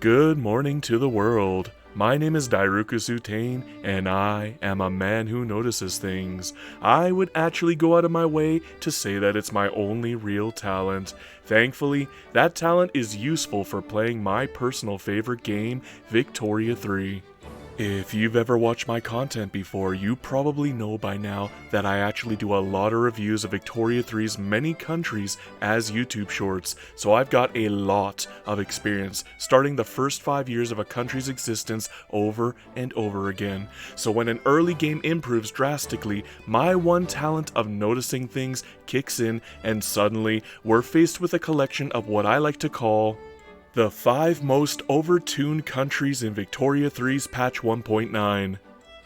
Good morning to the world. My name is Dairuka, and I am a man who notices things. I would actually go out of my way to say that it's my only real talent. Thankfully, that talent is useful for playing my personal favorite game, Victoria 3. If you've ever watched my content before, you probably know by now that I actually do a lot of reviews of Victoria 3's many countries as YouTube shorts, so I've got a lot of experience starting the first 5 years of a country's existence over and over again. So when an early game improves drastically, my one talent of noticing things kicks in, and suddenly we're faced with a collection of what I like to call the 5 most overtuned countries in Victoria 3's patch 1.9.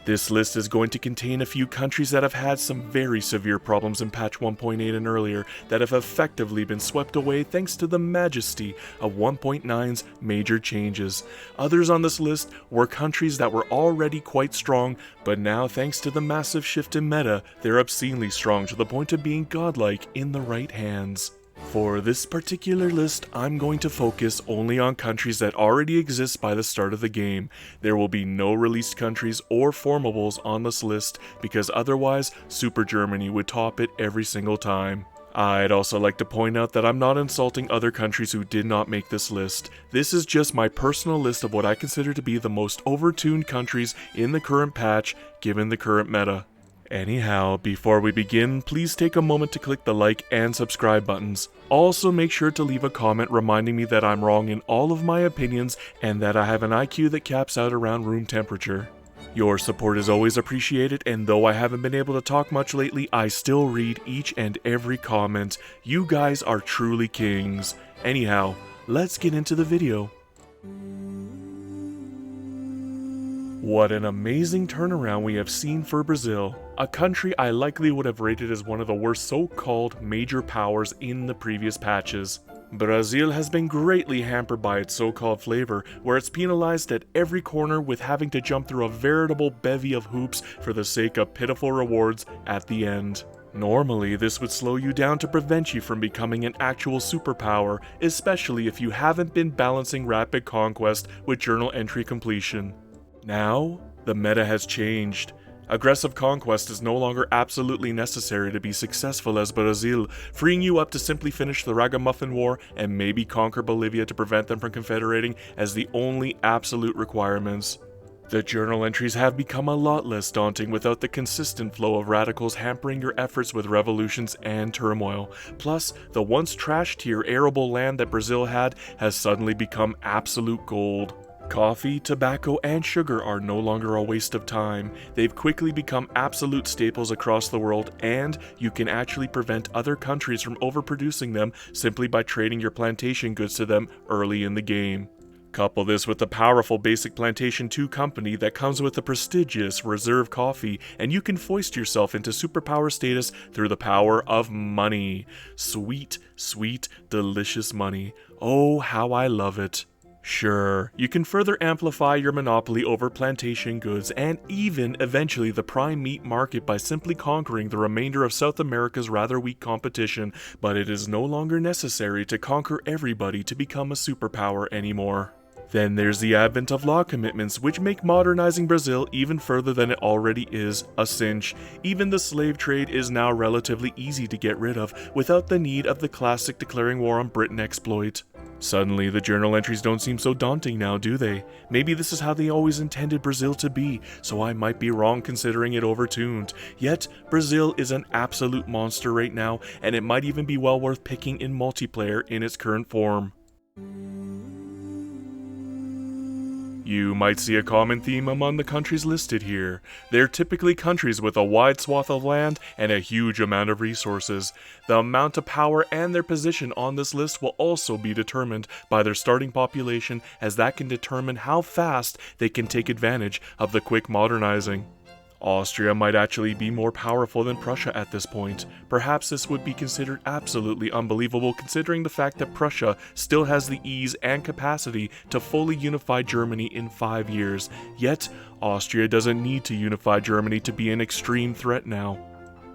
This list is going to contain a few countries that have had some very severe problems in patch 1.8 and earlier that have effectively been swept away thanks to the majesty of 1.9's major changes. Others on this list were countries that were already quite strong, but now thanks to the massive shift in meta, they're obscenely strong to the point of being godlike in the right hands. For this particular list, I'm going to focus only on countries that already exist by the start of the game. There will be no released countries or formables on this list because otherwise, Super Germany would top it every single time. I'd also like to point out that I'm not insulting other countries who did not make this list. This is just my personal list of what I consider to be the most overtuned countries in the current patch given the current meta. Anyhow, before we begin, please take a moment to click the like and subscribe buttons. Also make sure to leave a comment reminding me that I'm wrong in all of my opinions and that I have an IQ that caps out around room temperature. Your support is always appreciated, and though I haven't been able to talk much lately, I still read each and every comment. You guys are truly kings. Anyhow, let's get into the video. What an amazing turnaround we have seen for Brazil, a country I likely would have rated as one of the worst so-called major powers in the previous patches. Brazil has been greatly hampered by its so-called flavor, where it's penalized at every corner with having to jump through a veritable bevy of hoops for the sake of pitiful rewards at the end. Normally, this would slow you down to prevent you from becoming an actual superpower, especially if you haven't been balancing rapid conquest with journal entry completion. Now, the meta has changed. Aggressive conquest is no longer absolutely necessary to be successful as Brazil, freeing you up to simply finish the Ragamuffin War and maybe conquer Bolivia to prevent them from confederating as the only absolute requirements. The journal entries have become a lot less daunting without the consistent flow of radicals hampering your efforts with revolutions and turmoil. Plus, the once trash-tier arable land that Brazil had has suddenly become absolute gold. Coffee, tobacco, and sugar are no longer a waste of time. They've quickly become absolute staples across the world, and you can actually prevent other countries from overproducing them simply by trading your plantation goods to them early in the game. Couple this with the powerful Basic Plantation 2 company that comes with the prestigious Reserve Coffee, and you can foist yourself into superpower status through the power of money. Sweet, sweet, delicious money. Oh, how I love it. Sure, you can further amplify your monopoly over plantation goods and even eventually the prime meat market by simply conquering the remainder of South America's rather weak competition, but it is no longer necessary to conquer everybody to become a superpower anymore. Then there's the advent of law commitments, which make modernizing Brazil even further than it already is a cinch. Even the slave trade is now relatively easy to get rid of without the need of the classic declaring war on Britain exploit. Suddenly, the journal entries don't seem so daunting now, do they? Maybe this is how they always intended Brazil to be, so I might be wrong considering it overtuned. Yet, Brazil is an absolute monster right now, and it might even be well worth picking in multiplayer in its current form. You might see a common theme among the countries listed here. They're typically countries with a wide swath of land and a huge amount of resources. The amount of power and their position on this list will also be determined by their starting population, as that can determine how fast they can take advantage of the quick modernizing. Austria might actually be more powerful than Prussia at this point. Perhaps this would be considered absolutely unbelievable considering the fact that Prussia still has the ease and capacity to fully unify Germany in 5 years. Yet, Austria doesn't need to unify Germany to be an extreme threat now.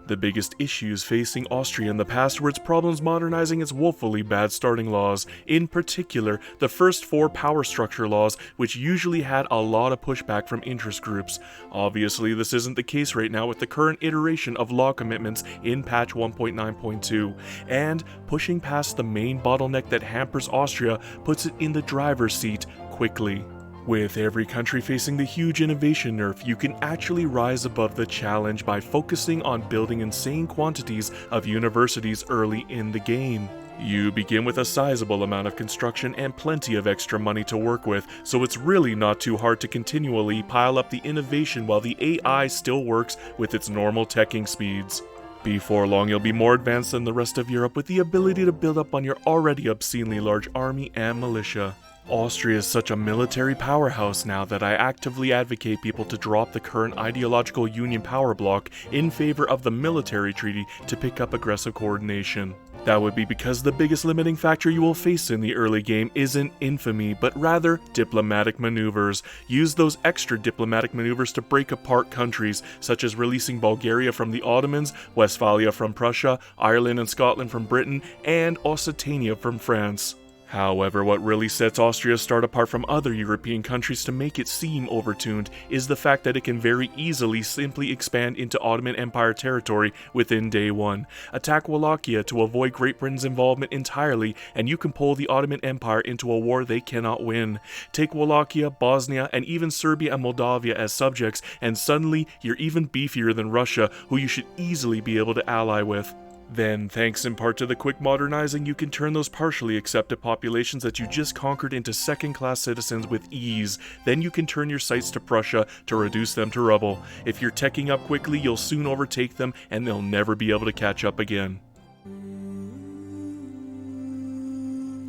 The biggest issues facing Austria in the past were its problems modernizing its woefully bad starting laws, in particular the first 4 power structure laws, which usually had a lot of pushback from interest groups. Obviously, this isn't the case right now with the current iteration of law commitments in patch 1.9.2, and pushing past the main bottleneck that hampers Austria puts it in the driver's seat quickly. With every country facing the huge innovation nerf, you can actually rise above the challenge by focusing on building insane quantities of universities early in the game. You begin with a sizable amount of construction and plenty of extra money to work with, so it's really not too hard to continually pile up the innovation while the AI still works with its normal teching speeds. Before long, you'll be more advanced than the rest of Europe with the ability to build up on your already obscenely large army and militia. Austria is such a military powerhouse now that I actively advocate people to drop the current ideological union power block in favor of the military treaty to pick up aggressive coordination. That would be because the biggest limiting factor you will face in the early game isn't infamy, but rather diplomatic maneuvers. Use those extra diplomatic maneuvers to break apart countries, such as releasing Bulgaria from the Ottomans, Westphalia from Prussia, Ireland and Scotland from Britain, and Occitania from France. However, what really sets Austria's start apart from other European countries to make it seem overtuned is the fact that it can very easily simply expand into Ottoman Empire territory within day one. Attack Wallachia to avoid Great Britain's involvement entirely, and you can pull the Ottoman Empire into a war they cannot win. Take Wallachia, Bosnia, and even Serbia and Moldavia as subjects, and suddenly you're even beefier than Russia, who you should easily be able to ally with. Then, thanks in part to the quick modernizing, you can turn those partially accepted populations that you just conquered into second-class citizens with ease. Then you can turn your sights to Prussia to reduce them to rubble. If you're teching up quickly, you'll soon overtake them, and they'll never be able to catch up again.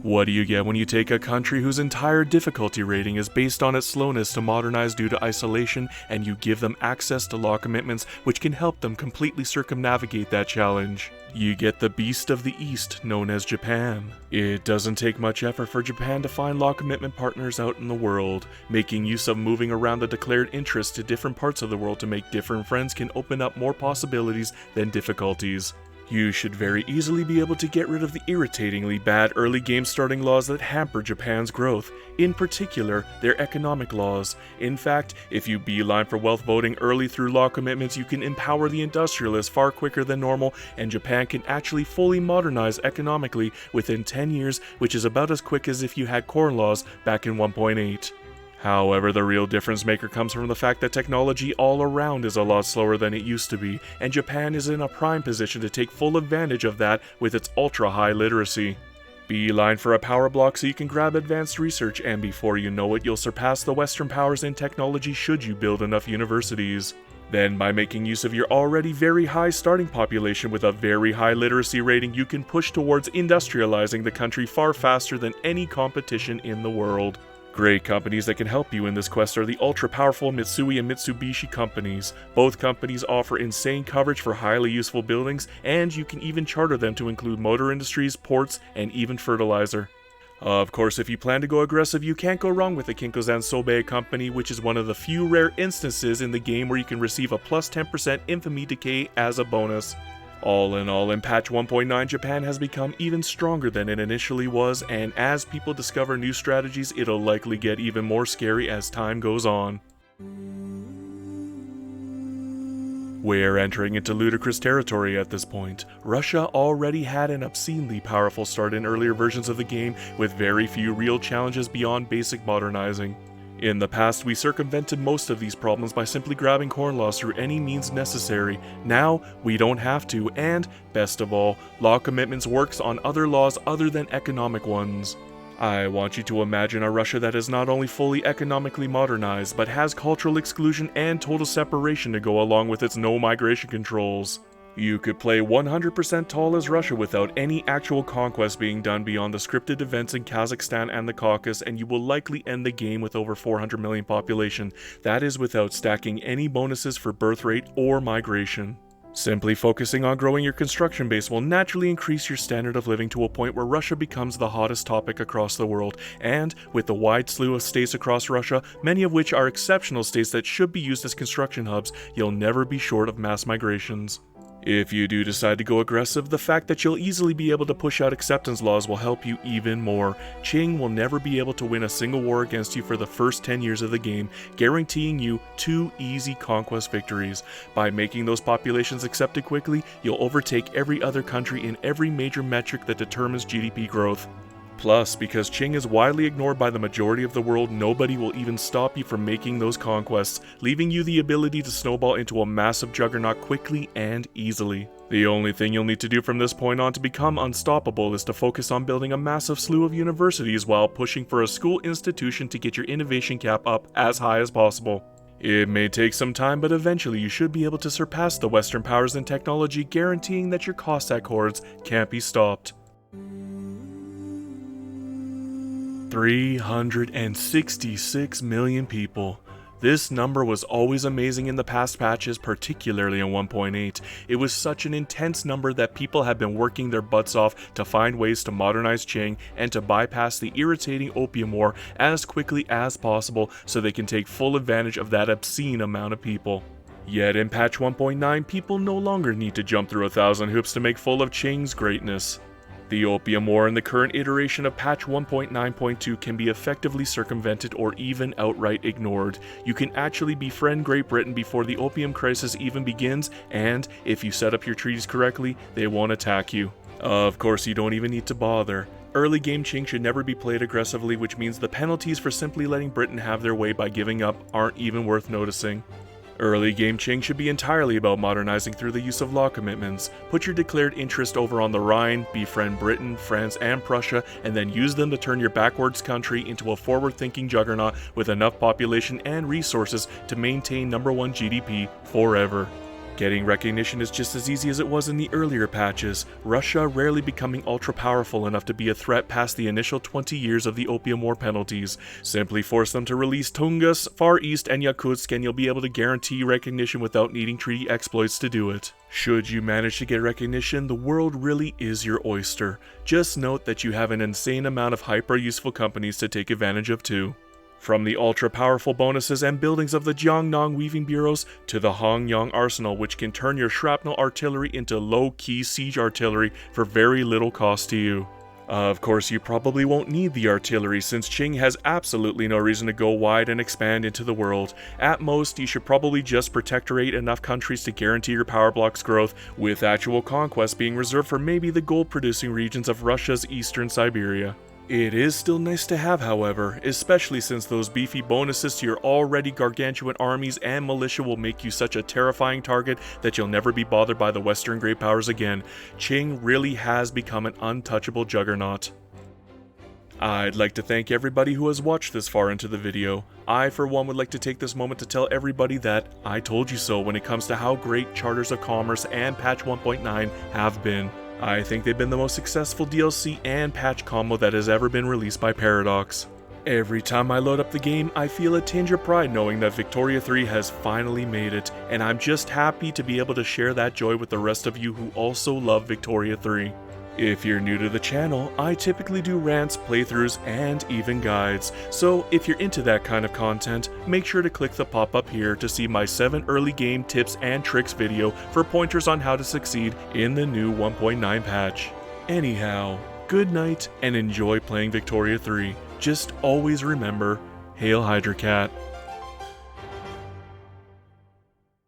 What do you get when you take a country whose entire difficulty rating is based on its slowness to modernize due to isolation, and you give them access to law commitments which can help them completely circumnavigate that challenge? You get the beast of the East, known as Japan. It doesn't take much effort for Japan to find law commitment partners out in the world. Making use of moving around the declared interests to different parts of the world to make different friends can open up more possibilities than difficulties. You should very easily be able to get rid of the irritatingly bad early game starting laws that hamper Japan's growth, in particular, their economic laws. In fact, if you beeline for wealth voting early through law commitments, you can empower the industrialists far quicker than normal, and Japan can actually fully modernize economically within 10 years, which is about as quick as if you had corn laws back in 1.8. However, the real difference maker comes from the fact that technology all around is a lot slower than it used to be, and Japan is in a prime position to take full advantage of that with its ultra-high literacy. Beeline for a power block so you can grab advanced research, and before you know it, you'll surpass the Western powers in technology should you build enough universities. Then, by making use of your already very high starting population with a very high literacy rating, you can push towards industrializing the country far faster than any competition in the world. Great companies that can help you in this quest are the ultra-powerful Mitsui and Mitsubishi companies. Both companies offer insane coverage for highly useful buildings, and you can even charter them to include motor industries, ports, and even fertilizer. Of course, if you plan to go aggressive, you can't go wrong with the Kinkozan Sobe company, which is one of the few rare instances in the game where you can receive a plus 10% infamy decay as a bonus. All in all, in patch 1.9, Japan has become even stronger than it initially was, and as people discover new strategies, it'll likely get even more scary as time goes on. We're entering into ludicrous territory at this point. Russia already had an obscenely powerful start in earlier versions of the game, with very few real challenges beyond basic modernizing. In the past, we circumvented most of these problems by simply grabbing corn laws through any means necessary. Now, we don't have to, and, best of all, law commitments works on other laws other than economic ones. I want you to imagine a Russia that is not only fully economically modernized, but has cultural exclusion and total separation to go along with its no migration controls. You could play 100% tall as Russia without any actual conquest being done beyond the scripted events in Kazakhstan and the Caucasus, and you will likely end the game with over 400 million population. That is without stacking any bonuses for birth rate or migration. Simply focusing on growing your construction base will naturally increase your standard of living to a point where Russia becomes the hottest topic across the world, and with the wide slew of states across Russia, many of which are exceptional states that should be used as construction hubs, you'll never be short of mass migrations. If you do decide to go aggressive, the fact that you'll easily be able to push out acceptance laws will help you even more. Qing will never be able to win a single war against you for the first 10 years of the game, guaranteeing you 2 easy conquest victories. By making those populations accepted quickly, you'll overtake every other country in every major metric that determines GDP growth. Plus, because Qing is widely ignored by the majority of the world, nobody will even stop you from making those conquests, leaving you the ability to snowball into a massive juggernaut quickly and easily. The only thing you'll need to do from this point on to become unstoppable is to focus on building a massive slew of universities while pushing for a school institution to get your innovation cap up as high as possible. It may take some time, but eventually you should be able to surpass the Western powers in technology, guaranteeing that your Cossack hordes can't be stopped. 366 million people. This number was always amazing in the past patches, particularly in 1.8. It was such an intense number that people have been working their butts off to find ways to modernize Qing and to bypass the irritating Opium War as quickly as possible so they can take full advantage of that obscene amount of people. Yet in patch 1.9, people no longer need to jump through 1,000 hoops to make full of Qing's greatness. The Opium War in the current iteration of patch 1.9.2 can be effectively circumvented or even outright ignored. You can actually befriend Great Britain before the Opium Crisis even begins, and if you set up your treaties correctly, they won't attack you. Of course, you don't even need to bother. Early game Qing should never be played aggressively, which means the penalties for simply letting Britain have their way by giving up aren't even worth noticing. Early game Qing should be entirely about modernizing through the use of law commitments. Put your declared interest over on the Rhine, befriend Britain, France, and Prussia, and then use them to turn your backwards country into a forward-thinking juggernaut with enough population and resources to maintain #1 GDP forever. Getting recognition is just as easy as it was in the earlier patches, Russia rarely becoming ultra-powerful enough to be a threat past the initial 20 years of the Opium War penalties. Simply force them to release Tungus, Far East, and Yakutsk, and you'll be able to guarantee recognition without needing treaty exploits to do it. Should you manage to get recognition, the world really is your oyster. Just note that you have an insane amount of hyper-useful companies to take advantage of too. From the ultra-powerful bonuses and buildings of the Jiangnong weaving bureaus to the Hongyang arsenal, which can turn your shrapnel artillery into low-key siege artillery for very little cost to you. Of course, you probably won't need the artillery since Qing has absolutely no reason to go wide and expand into the world. At most, you should probably just protectorate enough countries to guarantee your power block's growth, with actual conquest being reserved for maybe the gold-producing regions of Russia's eastern Siberia. It is still nice to have, however, especially since those beefy bonuses to your already gargantuan armies and militia will make you such a terrifying target that you'll never be bothered by the Western great powers again. Qing really has become an untouchable juggernaut. I'd like to thank everybody who has watched this far into the video. I, for one, would like to take this moment to tell everybody that I told you so when it comes to how great Charters of Commerce and patch 1.9 have been. I think they've been the most successful DLC and patch combo that has ever been released by Paradox. Every time I load up the game, I feel a tinge of pride knowing that Victoria 3 has finally made it, and I'm just happy to be able to share that joy with the rest of you who also love Victoria 3. If you're new to the channel, I typically do rants, playthroughs, and even guides, so if you're into that kind of content, make sure to click the pop-up here to see my 7 early game tips and tricks video for pointers on how to succeed in the new 1.9 patch. Anyhow, good night and enjoy playing Victoria 3. Just always remember, Hail Hydra Cat.